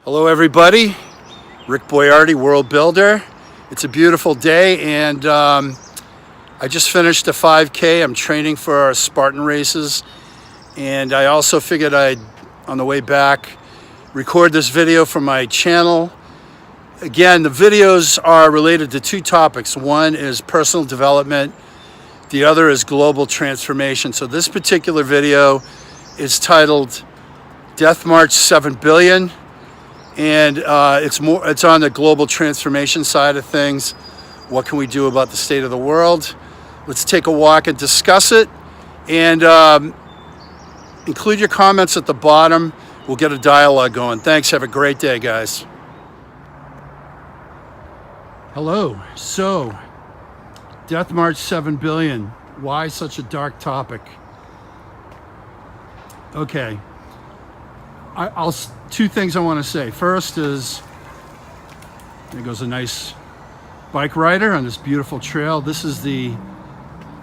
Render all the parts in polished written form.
Hello everybody, Rick Boyardi, World Builder. It's a beautiful day and I just finished a 5K. I'm training for our Spartan races, and I also figured I'd, on the way back, record this video for my channel. Again, the videos are related to two topics. One is personal development, the other is global transformation. So this particular video is titled Death March 7 Billion. And it's on the global transformation side of things. What can we do about the state of the world? Let's take a walk and discuss it. And include your comments at the bottom. We'll get a dialogue going. Thanks. Have a great day, guys. Hello. So, Death March 7 billion. Why such a dark topic? Okay. Two things I want to say. First is, there goes a nice bike rider on this beautiful trail. This is the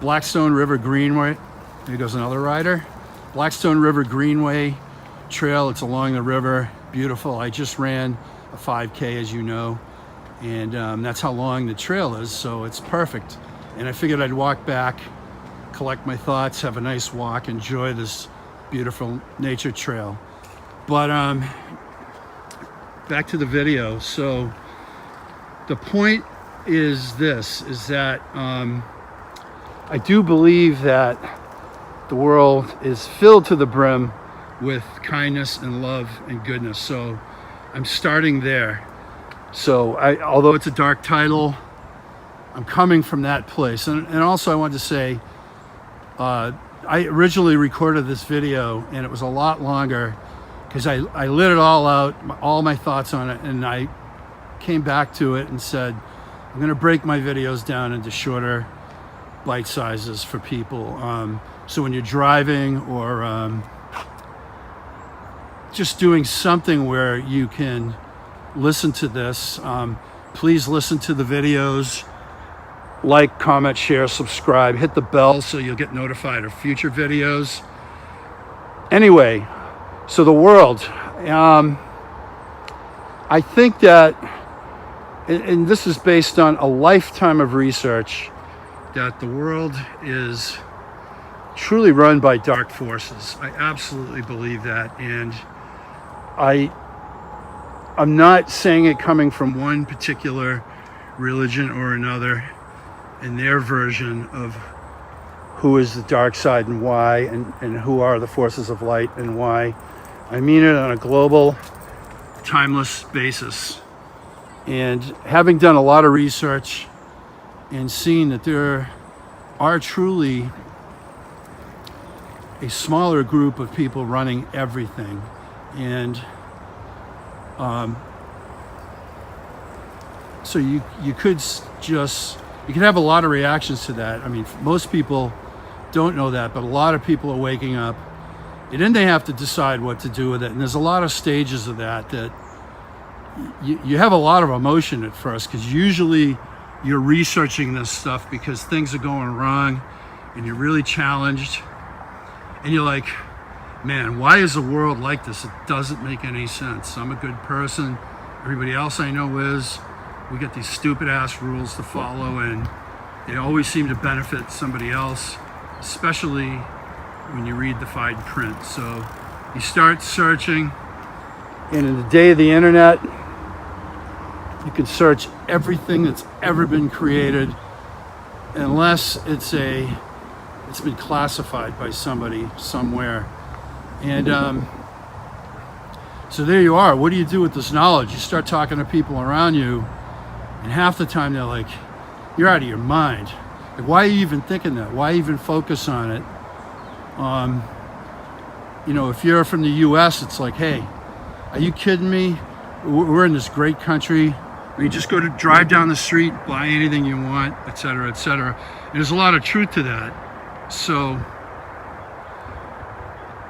Blackstone River Greenway. There goes another rider. Blackstone River Greenway trail. It's along the river. Beautiful. I just ran a 5K, as you know, and that's how long the trail is, so it's perfect. And I figured I'd walk back, collect my thoughts, have a nice walk, enjoy this beautiful nature trail. But back to the video. So the point is this, is that I do believe that the world is filled to the brim with kindness and love and goodness. So I'm starting there. So although it's a dark title, I'm coming from that place. And also I wanted to say, I originally recorded this video and it was a lot longer because I lit it all out, all my thoughts on it, and I came back to it and said, I'm going to break my videos down into shorter bite sizes for people. So when you're driving or just doing something where you can listen to this, please listen to the videos, like, comment, share, subscribe, hit the bell so you'll get notified of future videos. Anyway, so the world, I think that, and this is based on a lifetime of research, that the world is truly run by dark forces. I absolutely believe that. And I'm not saying it coming from one particular religion or another and their version of who is the dark side and why, and who are the forces of light and why. I mean it on a global, timeless basis. And having done a lot of research and seen that there are truly a smaller group of people running everything. And so you could have a lot of reactions to that. I mean, most people don't know that, but a lot of people are waking up. And then they have to decide what to do with it. And there's a lot of stages of that you have a lot of emotion at first, because usually you're researching this stuff because things are going wrong and you're really challenged. And you're like, man, why is the world like this? It doesn't make any sense. I'm a good person. Everybody else I know is. We get these stupid ass rules to follow, and they always seem to benefit somebody else, especially when you read the fine print. So you start searching, and in the day of the internet, you can search everything that's ever been created, unless it's been classified by somebody somewhere. And so there you are. What do you do with this knowledge? You start talking to people around you, and half the time they're like, you're out of your mind. Like, why are you even thinking that? Why even focus on it? If you're from the US, it's like, hey, are you kidding me? We're in this great country. You just go to drive down the street, buy anything you want, etc., etc. And there's a lot of truth to that. So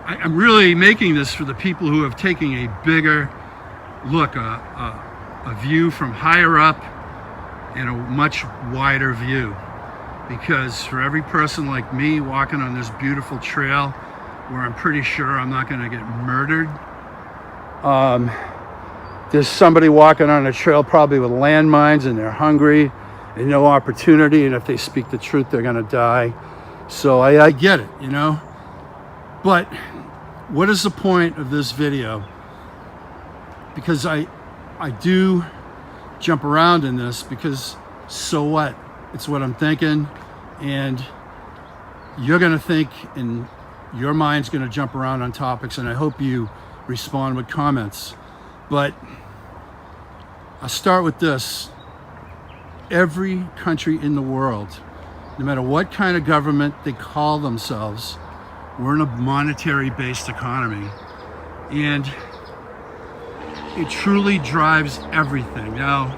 I'm really making this for the people who have taken a bigger look, a view from higher up and a much wider view. Because for every person like me walking on this beautiful trail where I'm pretty sure I'm not going to get murdered, there's somebody walking on a trail probably with landmines and they're hungry and no opportunity, and if they speak the truth they're going to die. So I get it, you know. But what is the point of this video? Because I do jump around in this, because so what? It's what I'm thinking, and you're going to think, and your mind's going to jump around on topics, and I hope you respond with comments. But I'll start with this. Every country in the world, no matter what kind of government they call themselves, we're in a monetary-based economy, and it truly drives everything. Now,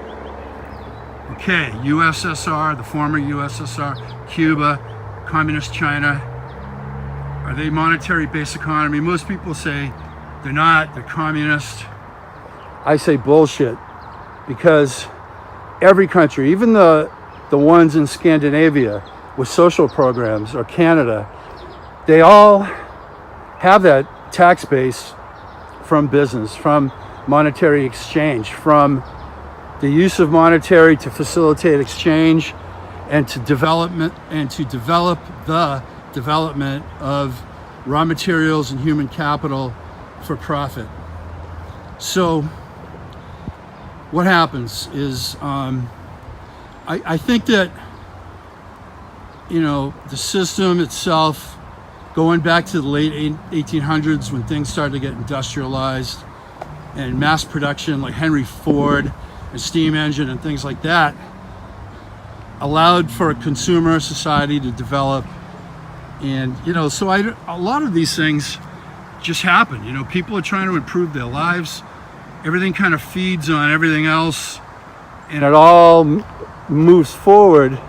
okay, USSR, the former USSR, Cuba, Communist China, are they monetary-based economy? Most people say they're not, they're communist. I say bullshit, because every country, even the ones in Scandinavia with social programs, or Canada, they all have that tax base from business, from monetary exchange, from the use of monetary to facilitate exchange and to development, and to develop the development of raw materials and human capital for profit. So what happens is, I think that, you know, the system itself, going back to the late 1800s when things started to get industrialized and mass production, like Henry Ford and steam engine and things like that, allowed for a consumer society to develop. And, you know, so a lot of these things just happen. You know, people are trying to improve their lives. Everything kind of feeds on everything else, and it all moves forward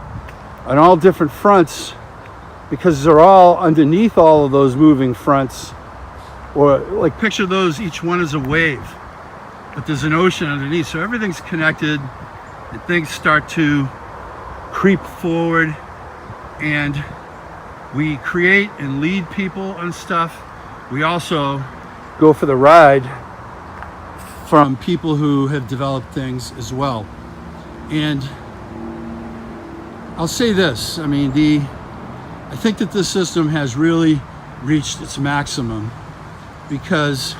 on all different fronts, because they're all underneath all of those moving fronts. Or like, picture those, each one is a wave, but there's an ocean underneath. So everything's connected, and things start to creep forward, and we create and lead people and stuff. We also go for the ride from people who have developed things as well. And I'll say this, I mean, I think that this system has really reached its maximum, because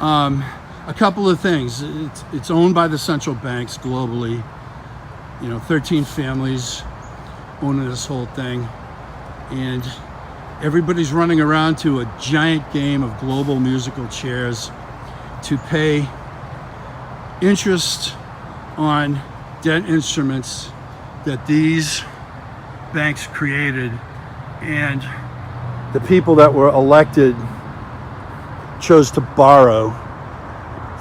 a couple of things. It's owned by the central banks globally. You know, 13 families owning this whole thing, and everybody's running around to a giant game of global musical chairs to pay interest on debt instruments that these banks created, and the people that were elected chose to borrow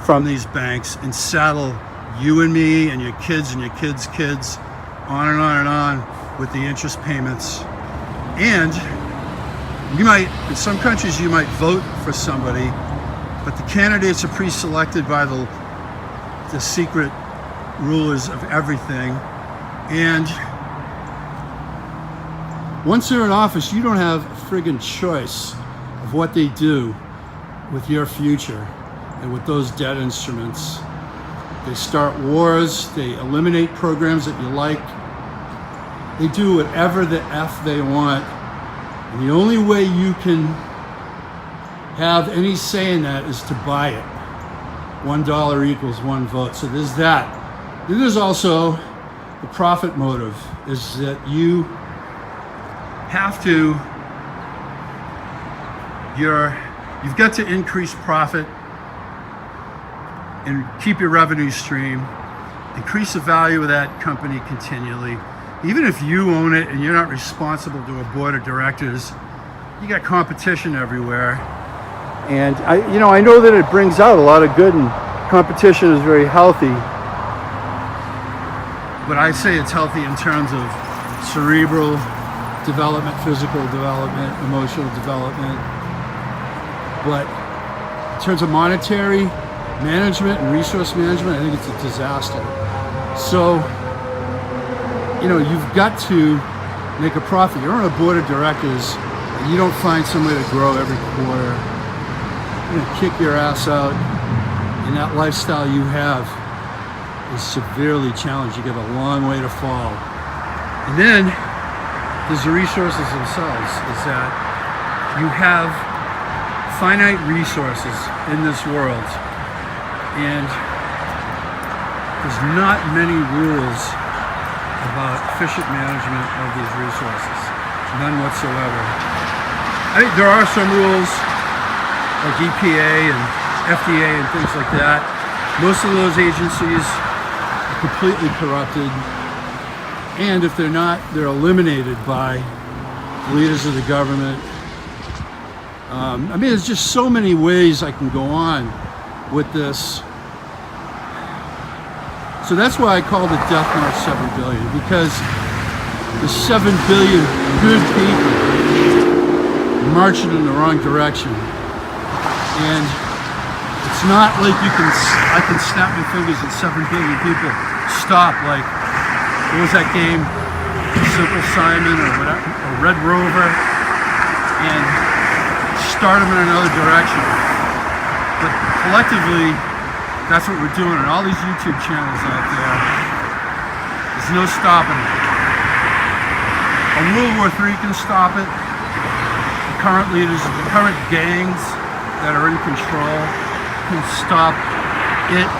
from these banks and saddle you and me and your kids and your kids' kids, on and on and on, with the interest payments. And you might, in some countries, you might vote for somebody, but the candidates are pre-selected by the secret rulers of everything. And once they're in office, you don't have a friggin' choice of what they do with your future and with those debt instruments. They start wars, they eliminate programs that you like, they do whatever the F they want. And the only way you can have any say in that is to buy it. $1 equals one vote. So there's that. Then there's also the profit motive, is that you have to, you've got to increase profit and keep your revenue stream, increase the value of that company continually. Even if you own it and you're not responsible to a board of directors, you got competition everywhere. And I know that it brings out a lot of good, and competition is very healthy. But I say it's healthy in terms of cerebral development, physical development, emotional development. But in terms of monetary management and resource management, I think it's a disaster. So, you've got to make a profit. You're on a board of directors, and you don't find some way to grow every quarter. You're gonna kick your ass out, and that lifestyle you have is severely challenged. You got a long way to fall. And then there's the resources themselves, is that you have finite resources in this world, and there's not many rules about efficient management of these resources. None whatsoever. I think there are some rules like EPA and FDA and things like that. Most of those agencies are completely corrupted, and if they're not, they're eliminated by leaders of the government. I mean, there's just so many ways I can go on with this. So that's why I call the Death March 7 billion, because the 7 billion good people marching in the wrong direction. And it's not like I can snap my fingers and 7 billion people stop, like, what was that game, Simple Simon or whatever, or Red Rover, and start them in another direction. But collectively, that's what we're doing, and all these YouTube channels out there, there's no stopping it. A World War III can stop it. The current leaders, the current gangs that are in control can stop it.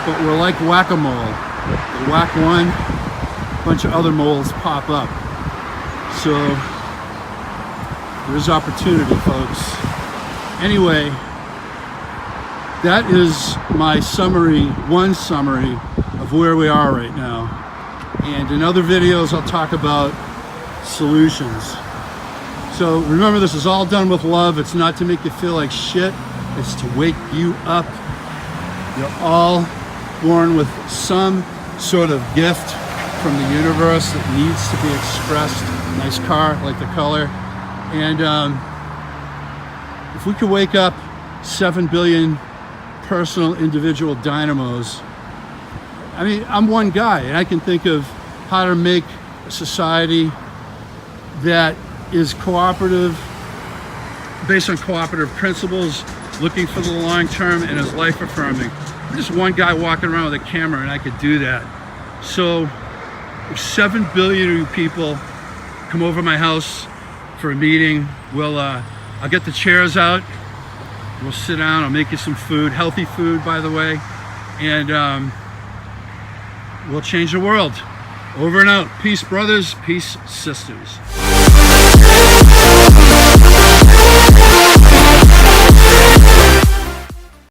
But we're like whack-a-mole. You whack one, a bunch of other moles pop up. So there's opportunity, folks. Anyway, that is my summary, one summary of where we are right now. And in other videos, I'll talk about solutions. So remember, this is all done with love. It's not to make you feel like shit. It's to wake you up. You're all born with some sort of gift from the universe that needs to be expressed. Nice car, like the color. And if we could wake up 7 billion personal individual dynamos, I mean, I'm one guy, and I can think of how to make a society that is cooperative, based on cooperative principles, looking for the long term, and is life affirming. I'm just one guy walking around with a camera, and I could do that. So if 7 billion of you people come over my house for a meeting, I'll get the chairs out, we'll sit down, I'll make you some food, healthy food, by the way, and we'll change the world. Over and out. Peace, brothers. Peace, sisters.